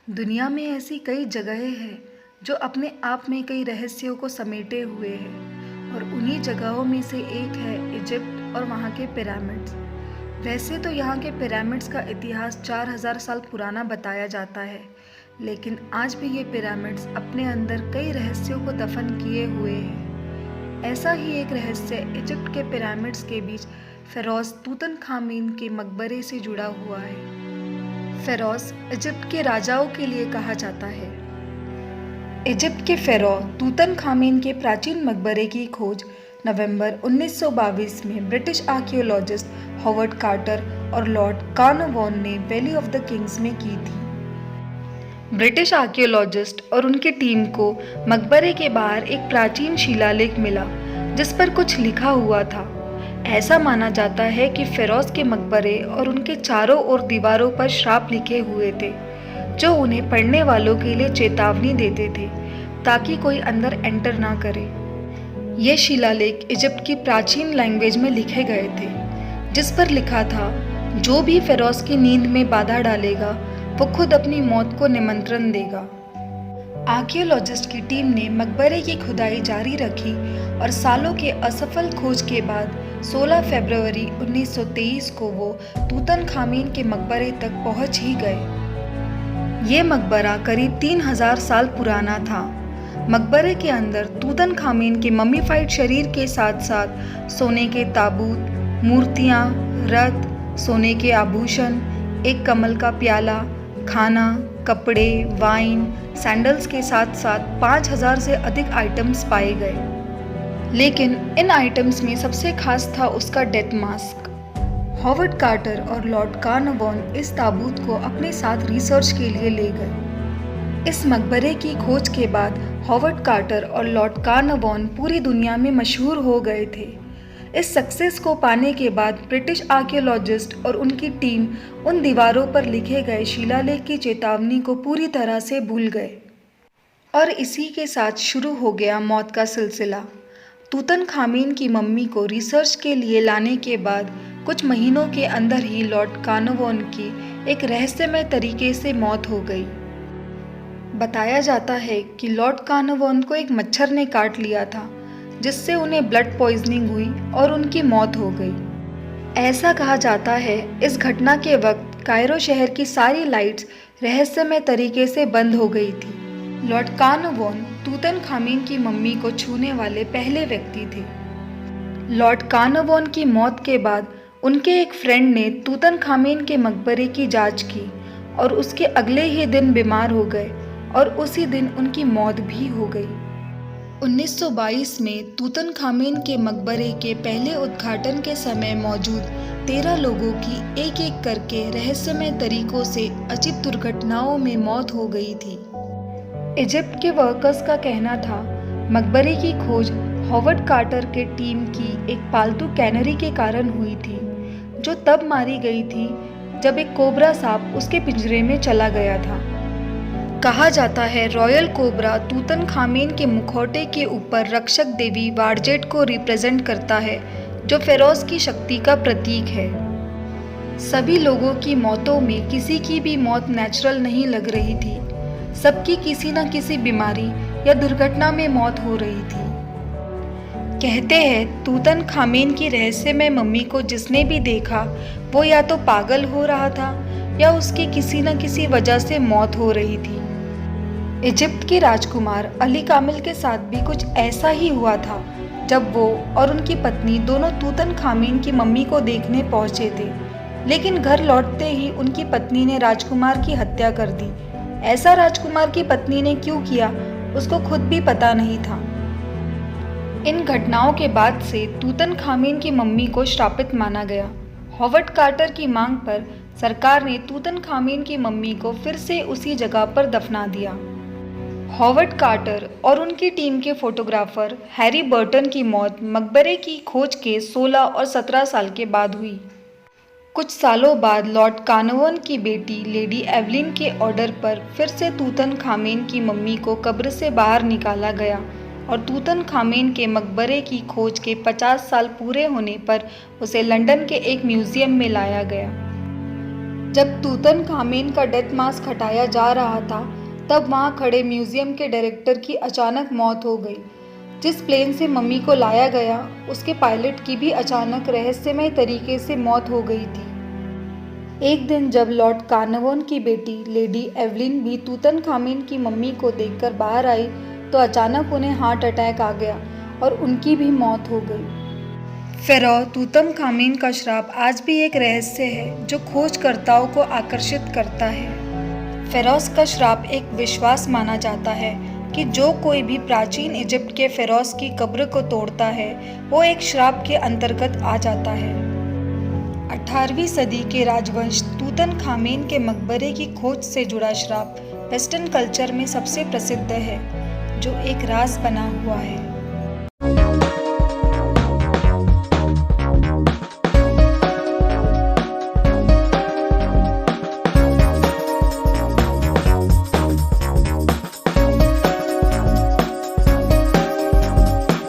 दुनिया में ऐसी कई जगहें हैं जो अपने आप में कई रहस्यों को समेटे हुए हैं और उन्हीं जगहों में से एक है इजिप्ट और वहाँ के पिरामिड्स। वैसे तो यहाँ के पिरामिड्स का इतिहास 4000 साल पुराना बताया जाता है, लेकिन आज भी ये पिरामिड्स अपने अंदर कई रहस्यों को दफन किए हुए हैं। ऐसा ही एक रहस्य इजिप्ट के पिरामिड्स के बीच फेरोज तूतनखामीन के मकबरे से जुड़ा हुआ है। फेरोज इजिप्ट के राजाओं के लिए कहा जाता है। इजिप्ट के फेरो तूतनखामीन के प्राचीन मकबरे की खोज नवंबर 1922 में ब्रिटिश आर्कियोलॉजिस्ट हॉवर्ड कार्टर और लॉर्ड कार्नवान ने वैली ऑफ द किंग्स में की थी। ब्रिटिश आर्कियोलॉजिस्ट और उनकी टीम को मकबरे के बाहर एक प्राचीन शिलालेख मिला जिस पर कुछ लिखा हुआ था। ऐसा माना जाता है कि फेरोज के मकबरे और उनके चारों ओर दीवारों पर श्राप लिखे हुए थे जो उन्हें पढ़ने वालों के लिए चेतावनी देते थे ताकि कोई अंदर एंटर ना करे। ये शिलालेख इजिप्ट की प्राचीन लैंग्वेज में लिखे गए थे जिस पर लिखा था, जो भी फेरोज की नींद में बाधा डालेगा वो खुद अपनी मौत को निमंत्रण देगा। आर्कियोलॉजिस्ट की टीम ने मकबरे की खुदाई जारी रखी और सालों के असफल खोज के बाद 16 फरवरी 1923 को वो तूतनखामीन के मकबरे तक पहुंच ही गए। ये मकबरा करीब 3000 साल पुराना था। मकबरे के अंदर तूतनखामीन के मम्मीफाइड शरीर के साथ साथ सोने के ताबूत, मूर्तियाँ, रथ, सोने के आभूषण, एक कमल का प्याला, खाना, कपड़े, वाइन, सैंडल्स के साथ साथ 5000 से अधिक आइटम्स पाए गए। लेकिन इन आइटम्स में सबसे खास था उसका डेथ मास्क। हॉवर्ड कार्टर और लॉर्ड कार्नवान इस ताबूत को अपने साथ रिसर्च के लिए ले गए। इस मकबरे की खोज के बाद हॉवर्ड कार्टर और लॉर्ड कार्नवान पूरी दुनिया में मशहूर हो गए थे। इस सक्सेस को पाने के बाद ब्रिटिश आर्कियोलॉजिस्ट और उनकी टीम उन दीवारों पर लिखे गए शिलालेख की चेतावनी को पूरी तरह से भूल गए और इसी के साथ शुरू हो गया मौत का सिलसिला। तूतनखामीन की मम्मी को रिसर्च के लिए लाने के बाद कुछ महीनों के अंदर ही लॉर्ड कार्नवान की एक रहस्यमय तरीके से मौत हो गई। बताया जाता है कि लॉर्ड कार्नवान को एक मच्छर ने काट लिया था जिससे उन्हें ब्लड पॉइजनिंग हुई और उनकी मौत हो गई। ऐसा कहा जाता है इस घटना के वक्त कायरो शहर की सारी लाइट्स रहस्यमय तरीके से बंद हो गई थी। लॉर्ड कार्नवान तूतनखामीन की मम्मी को छूने वाले पहले व्यक्ति थे। लॉर्ड कार्नवान की मौत के बाद उनके एक फ्रेंड ने तूतनखामीन के मकबरे की जांच की और उसके अगले ही दिन बीमार हो गए और उसी दिन उनकी मौत भी हो गई। 1922 में तूतनखामीन के मकबरे के पहले उद्घाटन के समय मौजूद 13 लोगों की एक एक करके रहस्यमय तरीकों से अजीब दुर्घटनाओं में मौत हो गई थी। इजिप्ट के वर्कर्स का कहना था मकबरे की खोज हॉवर्ड कार्टर के टीम की एक पालतू कैनरी के कारण हुई थी जो तब मारी गई थी जब एक कोबरा सांप उसके पिंजरे में चला गया था। कहा जाता है रॉयल कोबरा तूतनखामीन के मुखौटे के ऊपर रक्षक देवी वारजेट को रिप्रेजेंट करता है जो फेरोज की शक्ति का प्रतीक है। सभी लोगों की मौतों में किसी की भी मौत नेचुरल नहीं लग रही थी, सबकी किसी न किसी बीमारी या दुर्घटना में मौत हो रही थी। कहते हैं तूतनखामीन की रहस्यमय मम्मी को जिसने भी देखा वो या तो पागल हो रहा था या उसकी किसी न किसी वजह से मौत हो रही थी। इजिप्ट के राजकुमार अली कामिल के साथ भी कुछ ऐसा ही हुआ था जब वो और उनकी पत्नी दोनों तूतनखामीन की मम्मी को देखने पहुंचे थे, लेकिन घर लौटते ही उनकी पत्नी ने राजकुमार की हत्या कर दी। ऐसा राजकुमार की पत्नी ने क्यों किया उसको खुद भी पता नहीं था। इन घटनाओं के बाद से तूतनखामीन की मम्मी को श्रापित माना गया। हॉवर्ड कार्टर की मांग पर सरकार ने तूतनखामीन की मम्मी को फिर से उसी जगह पर दफना दिया। हॉवर्ड कार्टर और उनकी टीम के फोटोग्राफर हैरी बर्टन की मौत मकबरे की खोज के 16 और 17 साल के बाद हुई। कुछ सालों बाद लॉर्ड कार्नवान की बेटी लेडी एवलिन के ऑर्डर पर फिर से तूतनखामीन की मम्मी को कब्र से बाहर निकाला गया और तूतनखामीन के मकबरे की खोज के 50 साल पूरे होने पर उसे लंदन के एक म्यूजियम में लाया गया। जब तूतन खामेन का डेथ मास्क हटाया जा रहा था, तब वहाँ खड़े म्यूजियम के डायरेक्टर की अचानक मौत हो गई। जिस प्लेन से मम्मी को लाया गया, उसके पायलट की भी अचानक रहस्यमय तरीके से मौत हो गई थी। एक दिन जब लॉर्ड कार्नवान की बेटी लेडी एवलिन भी तूतन खामेन की मम्मी को देखकर बाहर आई, तो अचानक उन्हें हार्ट अटैक आ गया और उनकी भी मौत हो गई। फेरो तूतनखामेन का श्राप आज भी एक रहस्य है जो खोजकर्ताओं को आकर्षित करता है। फेरोज का श्राप एक विश्वास माना जाता है कि जो कोई भी प्राचीन इजिप्ट के फेरोज की कब्र को तोड़ता है, वो एक श्राप के अंतर्गत आ जाता है। 18वीं सदी के राजवंश तूतनखामेन के मकबरे की खोज से जुड़ा श्राप वेस्टर्न कल्चर में सबसे प्रसिद्ध है, जो एक राज बना हुआ है।